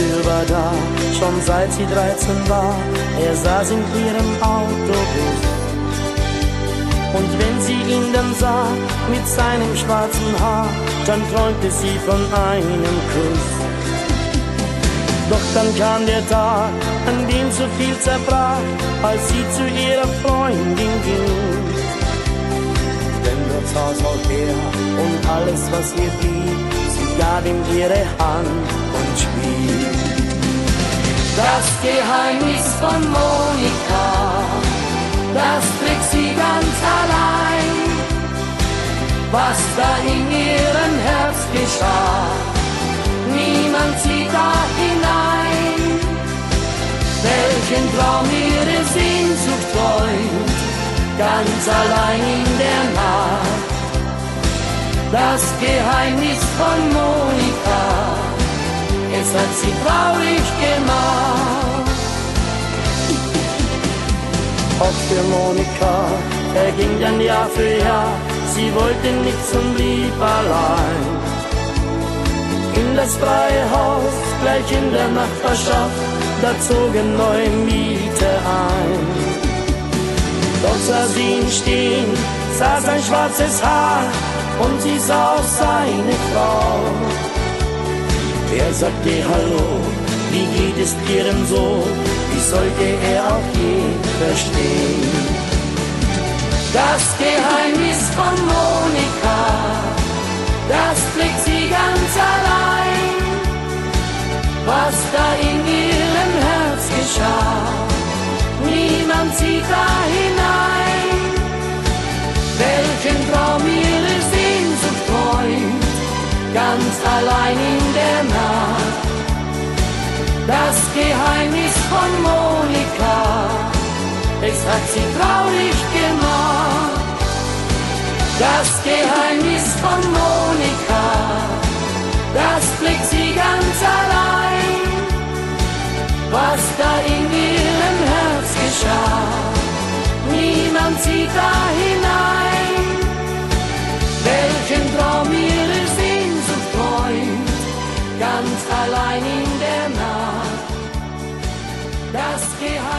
Gefühl war da, schon seit sie 13 war. Er saß in ihrem Autobus. Und wenn sie ihn dann sah, mit seinem schwarzen Haar, dann träumte sie von einem Kuss. Doch dann kam der Tag, an dem so viel zerbrach, als sie zu ihrer Freundin ging. Denn dort saß auch er und alles, was ihr blieb, sie gab ihm ihre Hand und schwieg. Das Geheimnis von Monika, das trägt sie ganz allein. Was da in ihrem Herz geschah, niemand sieht da hinein. Welchen Traum ihre Sehnsucht träumt, ganz allein in der Nacht. Das Geheimnis von Monika, es hat sie traurig gemacht. Auch für Monika verging dann Jahr für Jahr, sie wollte nichts und blieb allein. In das freie Haus, gleich in der Nachbarschaft, da zogen neue Mieter ein. Dort sah sie ihn stehen, sah sein schwarzes Haar und sie sah auch seine Frau. Er sagte Hallo, wie geht es dir denn so? Wie sollte er auch je verstehen? Das Geheimnis von Monika, das trägt sie ganz allein. Was da in ihrem Herz geschah, niemand sieht da hinein. Welchen Traum ihre Sehnsucht träumt, ganz allein in der Nacht. Das Geheimnis von Monika, es hat sie traurig gemacht. Das Geheimnis von Monika, das trägt sie ganz allein. Was da in ihrem Herz geschah, niemand sieht da hinein. Welchen Traum ihre Sehnsucht träumt, ganz allein in der Nacht. Das Geheimnis